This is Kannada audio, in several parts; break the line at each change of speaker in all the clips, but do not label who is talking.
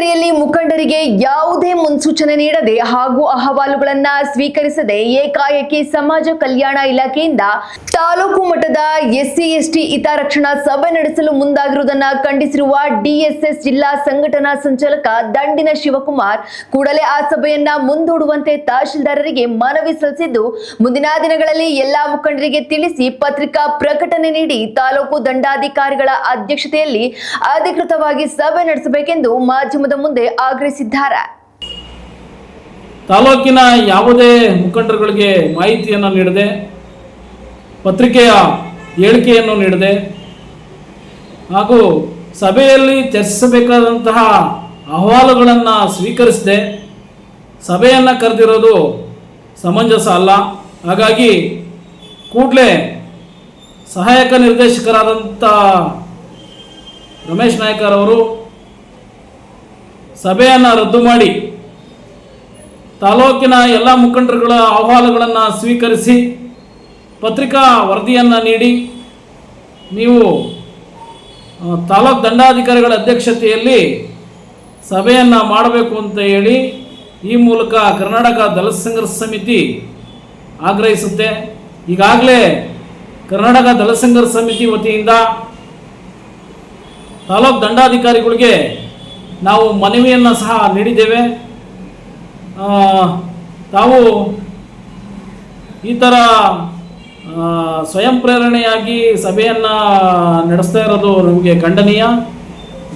ದಾವಣಗೆರೆಯಲ್ಲಿ ಮುಖಂಡರಿಗೆ ಯಾವುದೇ ಮುನ್ಸೂಚನೆ ನೀಡದೆ ಹಾಗೂ ಅಹವಾಲುಗಳನ್ನು ಸ್ವೀಕರಿಸದೆ ಏಕಾಏಕಿ ಸಮಾಜ ಕಲ್ಯಾಣ ಇಲಾಖೆಯಿಂದ ತಾಲೂಕು ಮಟ್ಟದ ಎಸ್ಸಿ ಎಸ್ಟಿ ಹಿತರಕ್ಷಣಾ ಸಭೆ ನಡೆಸಲು ಮುಂದಾಗಿರುವುದನ್ನು ಖಂಡಿಸಿರುವ ಡಿಎಸ್ಎಸ್ ಜಿಲ್ಲಾ ಸಂಘಟನಾ ಸಂಚಾಲಕ ದಂಡಿನ ಶಿವಕುಮಾರ್ ಕೂಡಲೇ ಆ ಸಭೆಯನ್ನ ಮುಂದೂಡುವಂತೆ ತಹಶೀಲ್ದಾರರಿಗೆ ಮನವಿ ಸಲ್ಲಿಸಿದ್ದು ಮುಂದಿನ ದಿನಗಳಲ್ಲಿ ಎಲ್ಲಾ ಮುಖಂಡರಿಗೆ ತಿಳಿಸಿ ಪತ್ರಿಕಾ ಪ್ರಕಟಣೆ ನೀಡಿ ತಾಲೂಕು ದಂಡಾಧಿಕಾರಿಗಳ ಅಧ್ಯಕ್ಷತೆಯಲ್ಲಿ ಅಧಿಕೃತವಾಗಿ ಸಭೆ ನಡೆಸಬೇಕೆಂದು ಮಾಧ್ಯಮದ ಮುಂದೆ ಆಗ್ರಹಿಸಿದ್ದಾರೆ.
ತಾಲೂಕಿನ ಯಾವುದೇ ಮುಖಂಡರುಗಳಿಗೆ ಮಾಹಿತಿಯನ್ನು ನೀಡದೆ, ಪತ್ರಿಕೆಯ ಹೇಳಿಕೆಯನ್ನು ನೀಡದೆ ಹಾಗೂ ಸಭೆಯಲ್ಲಿ ಚರ್ಚಿಸಬೇಕಾದಂತಹ ಅಹವಾಲುಗಳನ್ನು ಸ್ವೀಕರಿಸದೆ ಸಭೆಯನ್ನು ಕರೆದಿರೋದು ಸಮಂಜಸ ಅಲ್ಲ. ಹಾಗಾಗಿ ಕೂಡಲೇ ಸಹಾಯಕ ನಿರ್ದೇಶಕರಾದಂಥ ರಮೇಶ್ ನಾಯ್ಕರವರು ಸಭೆಯನ್ನು ರದ್ದು ಮಾಡಿ ತಾಲೂಕಿನ ಎಲ್ಲ ಮುಖಂಡರುಗಳ ಅಹವಾಲುಗಳನ್ನು ಸ್ವೀಕರಿಸಿ ಪತ್ರಿಕಾ ವರದಿಯನ್ನು ನೀಡಿ ನೀವು ತಾಲೂಕು ದಂಡಾಧಿಕಾರಿಗಳ ಅಧ್ಯಕ್ಷತೆಯಲ್ಲಿ ಸಭೆಯನ್ನು ಮಾಡಬೇಕು ಅಂತ ಹೇಳಿ ಈ ಮೂಲಕ ಕರ್ನಾಟಕ ದಲಿತ ಸಂಘರ್ಷ ಸಮಿತಿ ಆಗ್ರಹಿಸುತ್ತೆ. ಈಗಾಗಲೇ ಕರ್ನಾಟಕ ದಲಿತ ಸಂಘರ್ಷ ಸಮಿತಿ ವತಿಯಿಂದ ತಾಲೂಕು ದಂಡಾಧಿಕಾರಿಗಳಿಗೆ ನಾವು ಮನವಿಯನ್ನು ಸಹ ನೀಡಿದ್ದೇವೆ. ತಾವು ಈ ಥರ ಸ್ವಯಂ ಪ್ರೇರಣೆಯಾಗಿ ಸಭೆಯನ್ನು ನಡೆಸ್ತಾ ಇರೋದು ನಮಗೆ ಖಂಡನೀಯ.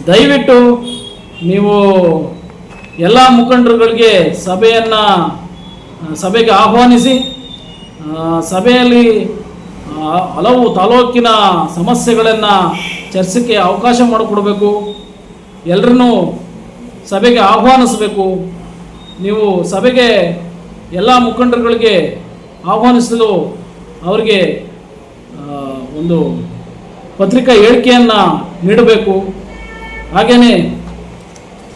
ದಯವಿಟ್ಟು ನೀವು ಎಲ್ಲ ಮುಖಂಡರುಗಳಿಗೆ ಸಭೆಗೆ ಆಹ್ವಾನಿಸಿ ಸಭೆಯಲ್ಲಿ ಹಲವು ತಾಲೂಕಿನ ಸಮಸ್ಯೆಗಳನ್ನು ಚರ್ಚೆಗೆ ಅವಕಾಶ ಮಾಡಿಕೊಡಬೇಕು. ಎಲ್ಲರನ್ನೂ ಸಭೆಗೆ ಆಹ್ವಾನಿಸಬೇಕು. ನೀವು ಸಭೆಗೆ ಎಲ್ಲ ಮುಖಂಡರುಗಳಿಗೆ ಆಹ್ವಾನಿಸಲು ಅವರಿಗೆ ಒಂದು ಪತ್ರಿಕಾ ಹೇಳಿಕೆಯನ್ನು ನೀಡಬೇಕು. ಹಾಗೆಯೇ